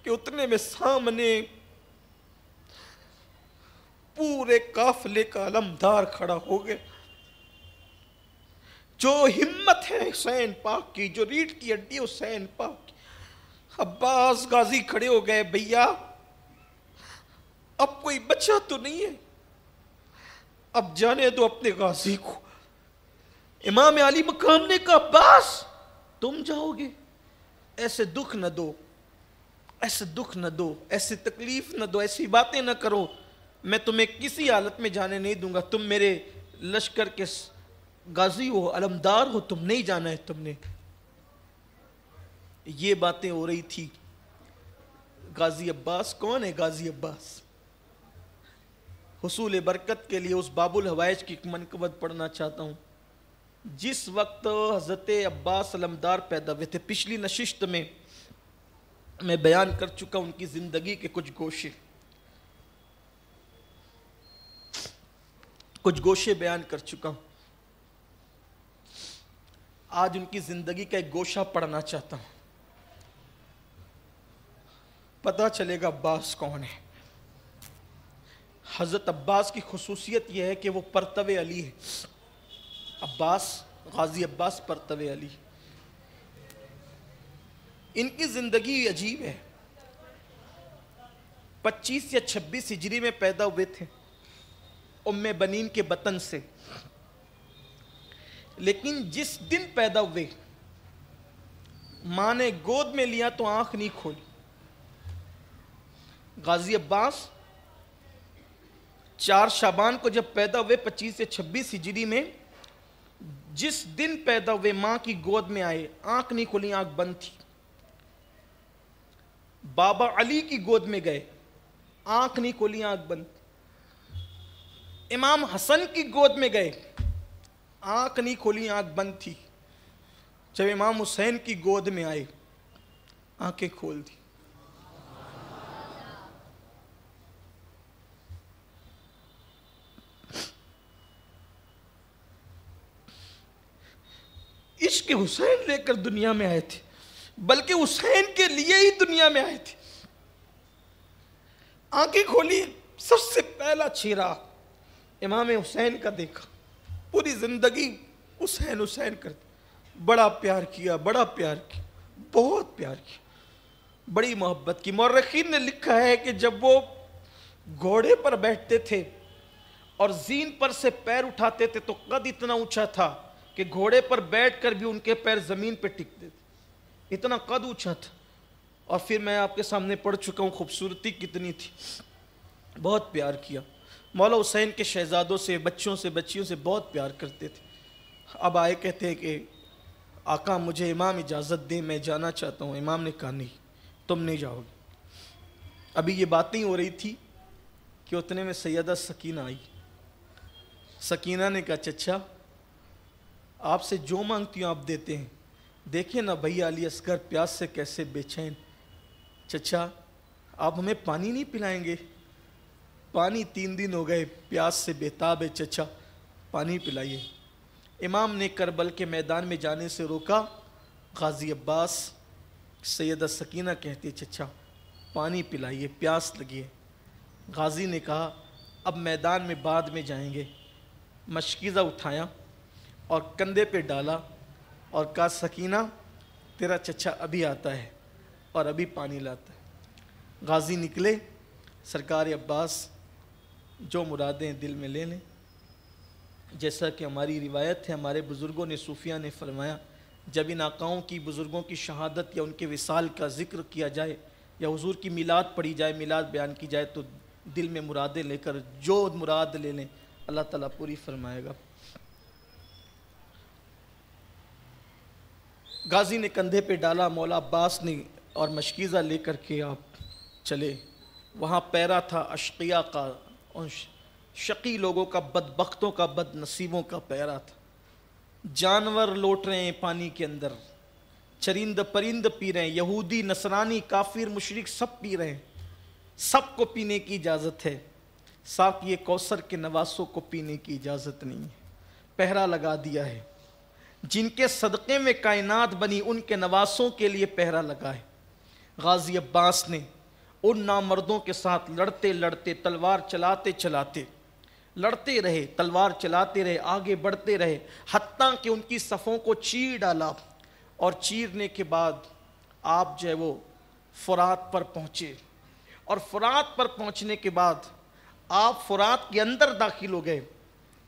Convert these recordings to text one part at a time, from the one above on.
کہ اتنے میں سامنے پورے قافلے کا علمدار کھڑا ہو گیا. جو ہمت ہے حسین پاک کی، جو ریڑھ کی ہڈی حسین پاک کی. عباس غازی کھڑے ہو گئے، بھیا اب کوئی بچہ تو نہیں ہے، اب جانے دو اپنے غازی کو. امام علی مقام نے کہا عباس تم جاؤ گے؟ ایسے دکھ نہ دو، ایسے دکھ نہ دو، ایسے تکلیف نہ دو، ایسی باتیں نہ کرو. میں تمہیں کسی حالت میں جانے نہیں دوں گا، تم میرے لشکر کے غازی ہو، علمدار ہو، تم نہیں جانا ہے. تم نے یہ باتیں ہو رہی تھی. غازی عباس کون ہے؟ غازی عباس حصول برکت کے لیے اس باب الحوائج کی ایک منقبت پڑھنا چاہتا ہوں. جس وقت حضرت عباس علمدار پیدا ہوئے تھے، پچھلی نشست میں میں بیان کر چکا ان کی زندگی کے کچھ گوشے بیان کر چکا ہوں. آج ان کی زندگی کا ایک گوشہ پڑھنا چاہتا ہوں، پتہ چلے گا عباس کون ہے. حضرت عباس کی خصوصیت یہ ہے کہ وہ پرتو علی ہے. عباس، غازی عباس پرتو علی. ان کی زندگی عجیب ہے. 25 یا 26 ہجری میں پیدا ہوئے تھے ام بنین کے بطن سے، لیکن جس دن پیدا ہوئے ماں نے گود میں لیا تو آنکھ نہیں کھولی. غازی عباس 4 شعبان کو جب پیدا ہوئے 25 سے 26 ہجری میں، جس دن پیدا ہوئے ماں کی گود میں آئے، آنکھ نہیں کھولی، آنکھ بند تھی. بابا علی کی گود میں گئے، آنکھ نہیں کھولی، آنکھ بند. امام حسن کی گود میں گئے، آنکھ نہیں کھولی، آنکھ بند تھی. جب امام حسین کی گود میں آئے، آنکھیں کھول دی. عشق حسین لے کر دنیا میں آئے تھے، بلکہ حسین کے لیے ہی دنیا میں آئے تھے. آنکھیں کھولی، سب سے پہلا چہرہ امام حسین کا دیکھا. پوری زندگی حسین حسین کرتے، بڑا پیار کیا، بڑا پیار کیا، بہت پیار کیا، بڑی محبت کی. مورخین نے لکھا ہے کہ جب وہ گھوڑے پر بیٹھتے تھے اور زین پر سے پیر اٹھاتے تھے تو قد اتنا اونچا تھا کہ گھوڑے پر بیٹھ کر بھی ان کے پیر زمین پہ ٹکتے تھے، اتنا قد اونچا تھا. اور پھر میں آپ کے سامنے پڑھ چکا ہوں خوبصورتی کتنی تھی. بہت پیار کیا. مولا حسین کے شہزادوں سے، بچوں سے، بچیوں سے بہت پیار کرتے تھے. اب آئے کہتے ہیں کہ آقا مجھے امام اجازت دیں، میں جانا چاہتا ہوں. امام نے کہا نہیں، تم نہیں جاؤ گے. ابھی یہ باتیں ہو رہی تھی کہ اتنے میں سیدہ سکینہ آئی. سکینہ نے کہا چچا آپ سے جو مانگتی ہوں آپ دیتے ہیں. دیکھیں نا بھائی علی اصغر پیاس سے کیسے بے چین. چچا آپ ہمیں پانی نہیں پلائیں گے؟ پانی 3 دن ہو گئے، پیاس سے بےتاب ہے، چچا پانی پلائیے. امام نے کربل کے میدان میں جانے سے روکا. غازی عباس، سیدہ سکینہ کہتی چچا پانی پلائیے، پیاس لگی ہے. غازی نے کہا اب میدان میں بعد میں جائیں گے. مشکیزہ اٹھایا اور کندھے پہ ڈالا اور کہا سکینہ تیرا چچا ابھی آتا ہے اور ابھی پانی لاتا ہے. غازی نکلے. سرکار عباس جو مرادیں دل میں لے لیں. جیسا کہ ہماری روایت ہے، ہمارے بزرگوں نے، صوفیہ نے فرمایا جب ان آقاؤں کی، بزرگوں کی شہادت یا ان کے وصال کا ذکر کیا جائے یا حضور کی میلاد پڑھی جائے، میلاد بیان کی جائے، تو دل میں مرادیں لے کر جو مراد لے لیں اللہ تعالیٰ پوری فرمائے گا. غازی نے کندھے پہ ڈالا، مولا عباس نے، اور مشکیزہ لے کر کے آپ چلے. وہاں پیرا تھا اشقیاء کا، اور شقی لوگوں کا، بدبختوں کا، بد نصیبوں کا پیرا تھا. جانور لوٹ رہے ہیں پانی کے اندر، چرند پرند پی رہے ہیں، یہودی، نصرانی، کافر، مشرک سب پی رہے ہیں. سب کو پینے کی اجازت ہے، ساقی کوثر کے نواسوں کو پینے کی اجازت نہیں ہے. پہرا لگا دیا ہے. جن کے صدقے میں کائنات بنی ان کے نواسوں کے لیے پہرا لگا ہے. غازی عباس نے ان نامردوں کے ساتھ لڑتے لڑتے، تلوار چلاتے چلاتے لڑتے رہے، تلوار چلاتے رہے، آگے بڑھتے رہے، حتیٰ کہ ان کی صفوں کو چیر ڈالا، اور چیرنے کے بعد آپ جو ہے وہ فرات پر پہنچے، اور فرات پر پہنچنے کے بعد آپ فرات کے اندر داخل ہو گئے،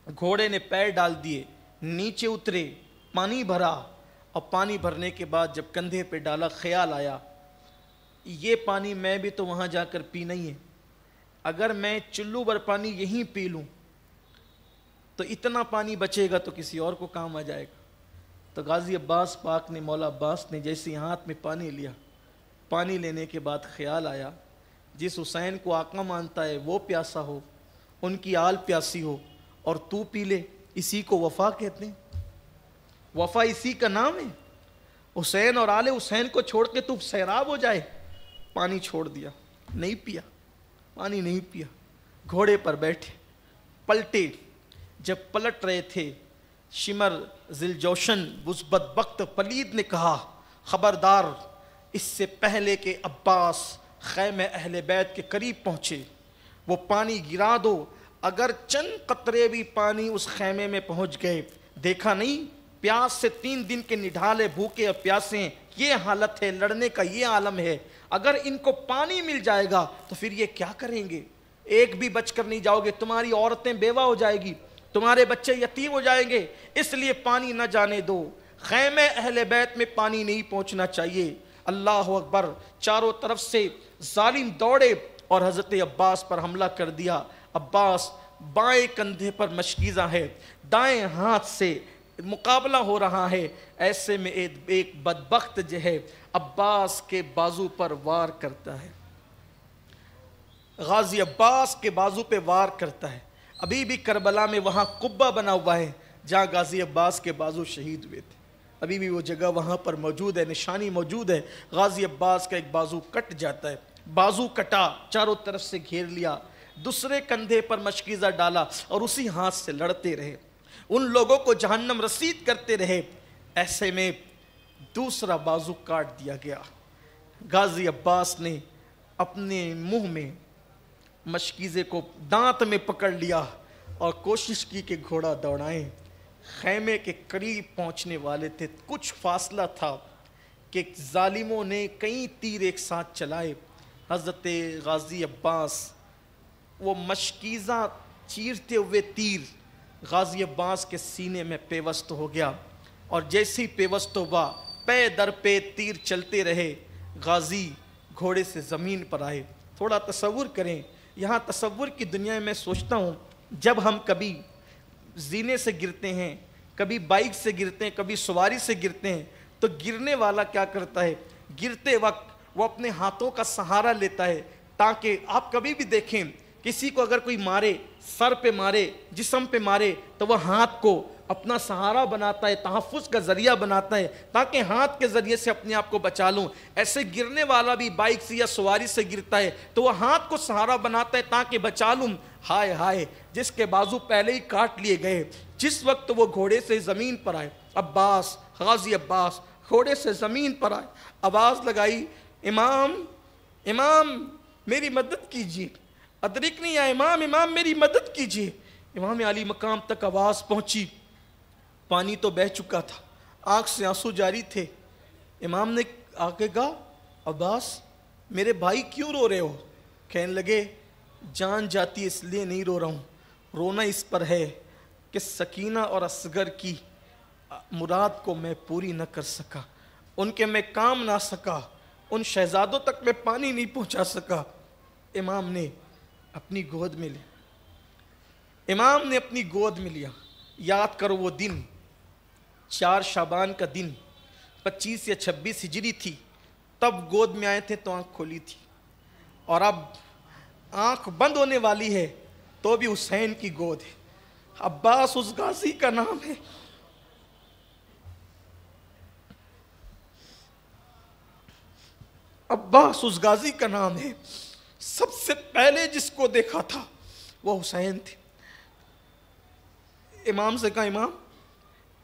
گھوڑے نے پیر ڈال دیے، نیچے اترے، پانی بھرا، اور پانی بھرنے کے بعد جب کندھے پہ ڈالا، خیال آیا یہ پانی میں بھی تو وہاں جا کر پینا ہی ہے، اگر میں چلو بھر پانی یہیں پی لوں تو اتنا پانی بچے گا تو کسی اور کو کام آ جائے گا۔ تو غازی عباس پاک نے، مولا عباس نے جیسے ہاتھ میں پانی لیا، پانی لینے کے بعد خیال آیا جس حسین کو آقا مانتا ہے وہ پیاسا ہو، ان کی آل پیاسی ہو، اور تو پی لے، اسی کو وفا کہتے ہیں، وفا اسی کا نام ہے۔ حسین اور آل حسین کو چھوڑ کے تو سیراب ہو جائے۔ پانی چھوڑ دیا، نہیں پیا، پانی نہیں پیا، گھوڑے پر بیٹھے، پلٹے، جب پلٹ رہے تھے شمر ذل جوشن اس بدبخت پلید نے کہا خبردار، اس سے پہلے کہ عباس خیمہ اہل بیت کے قریب پہنچے وہ پانی گرا دو، اگر چند قطرے بھی پانی اس خیمے میں پہنچ گئے، دیکھا نہیں پیاس سے 3 دن کے نڈھالے بھوکے اور پیاسے ہیں، یہ حالت ہے، لڑنے کا یہ عالم ہے، اگر ان کو پانی مل جائے گا تو پھر یہ کیا کریں گے؟ ایک بھی بچ کر نہیں جاؤ گے، تمہاری عورتیں بیوہ ہو جائے گی، تمہارے بچے یتیم ہو جائیں گے، اس لیے پانی نہ جانے دو۔ خیمہ اہل بیت میں پانی نہیں پہنچنا چاہیے۔ اللہ اکبر، چاروں طرف سے ظالم دوڑے اور حضرت عباس پر حملہ کر دیا۔ عباس بائیں کندھے پر مشکیزہ ہے، دائیں ہاتھ سے مقابلہ ہو رہا ہے، ایسے میں ایک بدبخت جو ہے عباس کے بازو پر وار کرتا ہے، غازی عباس کے بازو پہ وار کرتا ہے۔ ابھی بھی کربلا میں وہاں قبہ بنا ہوا ہے جہاں غازی عباس کے بازو شہید ہوئے تھے، ابھی بھی وہ جگہ وہاں پر موجود ہے، نشانی موجود ہے۔ غازی عباس کا ایک بازو کٹ جاتا ہے، بازو کٹا، چاروں طرف سے گھیر لیا، دوسرے کندھے پر مشکیزہ ڈالا اور اسی ہاتھ سے لڑتے رہے، ان لوگوں کو جہنم رسید کرتے رہے۔ ایسے میں دوسرا بازو کاٹ دیا گیا۔ غازی عباس نے اپنے منہ میں مشکیزے کو دانت میں پکڑ لیا اور کوشش کی کہ گھوڑا دوڑائیں۔ خیمے کے قریب پہنچنے والے تھے، کچھ فاصلہ تھا کہ ظالموں نے کئی تیر ایک ساتھ چلائے۔ حضرت غازی عباس وہ مشکیزہ چیرتے ہوئے تیر غازی عباس کے سینے میں پیوست ہو گیا، اور جیسی پیوست ہوا پے در پے تیر چلتے رہے، غازی گھوڑے سے زمین پر آئے۔ تھوڑا تصور کریں، یہاں تصور کی دنیا میں سوچتا ہوں جب ہم کبھی زینے سے گرتے ہیں، کبھی بائک سے گرتے ہیں، کبھی سواری سے گرتے ہیں، تو گرنے والا کیا کرتا ہے؟ گرتے وقت وہ اپنے ہاتھوں کا سہارا لیتا ہے، تاکہ آپ کبھی بھی دیکھیں کسی کو اگر کوئی مارے، سر پہ مارے، جسم پہ مارے، تو وہ ہاتھ کو اپنا سہارا بناتا ہے، تحفظ کا ذریعہ بناتا ہے، تاکہ ہاتھ کے ذریعے سے اپنے آپ کو بچا لوں۔ ایسے گرنے والا بھی بائک سے یا سواری سے گرتا ہے تو وہ ہاتھ کو سہارا بناتا ہے تاکہ بچا لوں۔ ہائے ہائے، جس کے بازو پہلے ہی کاٹ لیے گئے، جس وقت وہ گھوڑے سے زمین پر آئے، عباس، غازی عباس گھوڑے سے زمین پر آئے، آواز لگائی، امام امام میری مدد کیجیے، ادرکنی یا امام، امام میری مدد کیجیے۔ امام علی مقام تک آواز پہنچی، پانی تو بہہ چکا تھا، آنکھ سے آنسو جاری تھے۔ امام نے آگے کہا، عباس میرے بھائی کیوں رو رہے ہو؟ کہنے لگے، جان جاتی اس لیے نہیں رو رہا ہوں، رونا اس پر ہے کہ سکینہ اور اصغر کی مراد کو میں پوری نہ کر سکا، ان کے میں کام نہ سکا، ان شہزادوں تک میں پانی نہیں پہنچا سکا۔ امام نے اپنی گود میں لیا، امام نے اپنی گود میں لیا۔ یاد کرو وہ دن 4 شعبان کا دن، 25 یا 26 ہجری تھی، تب گود میں آئے تھے تو آنکھ کھولی تھی، اور اب آنکھ بند ہونے والی ہے تو بھی حسین کی گود ہے۔ عباس اس غازی کا نام ہے، عباس اس غازی کا نام ہے۔ سب سے پہلے جس کو دیکھا تھا وہ حسین تھے۔ امام سے کہا، امام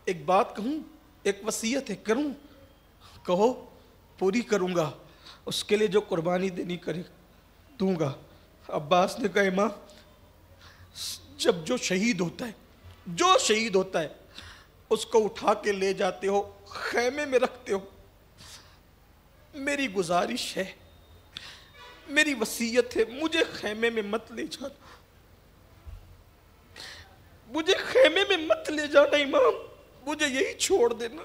ایک بات کہوں، ایک وصیت ہے، کروں؟ کہو، پوری کروں گا۔ اس کے لیے جو قربانی دینی کرے دوں گا۔ عباس نے کہا امام جب جو شہید ہوتا ہے اس کو اٹھا کے لے جاتے ہو، خیمے میں رکھتے ہو، میری گزارش ہے، میری وصیت ہے، مجھے خیمے میں مت لے جانا، مجھے خیمے میں مت لے جانا امام، مجھے یہی چھوڑ دینا،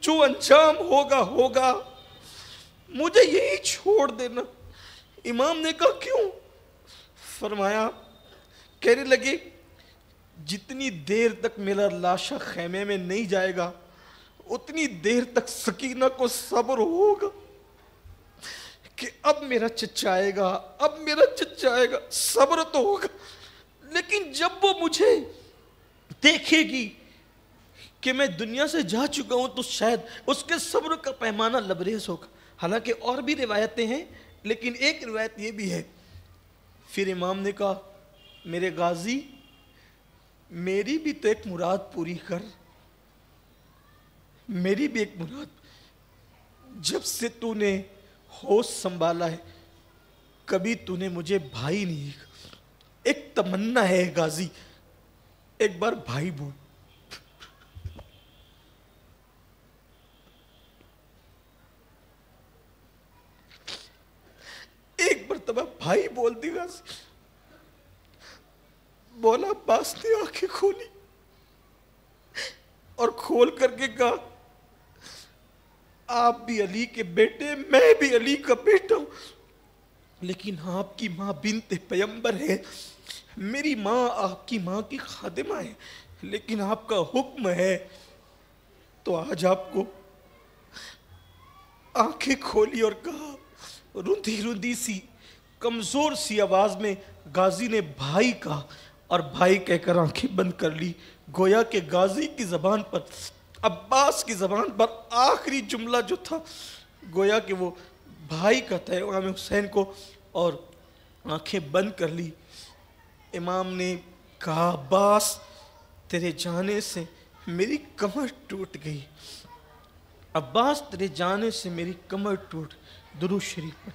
جو انجام ہوگا، مجھے یہی چھوڑ دینا۔ امام نے کہا کیوں؟ فرمایا، کہنے لگے جتنی دیر تک میرا لاشا خیمے میں نہیں جائے گا اتنی دیر تک سکینہ کو صبر ہوگا کہ اب میرا چچا آئے گا، صبر تو ہوگا، لیکن جب وہ مجھے دیکھے گی کہ میں دنیا سے جا چکا ہوں تو شاید اس کے صبر کا پیمانہ لبریز ہوگا۔ حالانکہ اور بھی روایتیں ہیں، لیکن ایک روایت یہ بھی ہے۔ پھر امام نے کہا میرے غازی میری بھی تو ایک مراد پوری کر، میری بھی ایک مراد۔ جب سے تو نے ہوش سنبھالا ہے کبھی تو نے مجھے بھائی نہیں کہا، ایک تمنا ہے غازی، ایک بار بھائی بول۔ ایک مرتبہ بھائی بول دی غازی۔ بولا عباس نے آنکھیں کھولی اور کھول کر کے کہا آپ بھی علی کے بیٹے، میں بھی علی کا بیٹا ہوں، لیکن آپ کی ماں بنت پیغمبر ہے، میری ماں آپ کی ماں کی خادمہ ہے، لیکن آپ کا حکم ہے تو آج آپ کو آنکھیں کھولی اور کہا۔ رندی سی کمزور سی آواز میں غازی نے بھائی کہا اور بھائی کہہ کر آنکھیں بند کر لی۔ گویا کہ غازی کی زبان پر، عباس کی زبان پر آخری جملہ جو تھا گویا کہ وہ بھائی کہتا ہے امام حسین کو، اور آنکھیں بند کر لی۔ امام نے کہا عباس تیرے جانے سے میری کمر ٹوٹ گئی، عباس تیرے جانے سے میری کمر ٹوٹ۔ درود شریف پر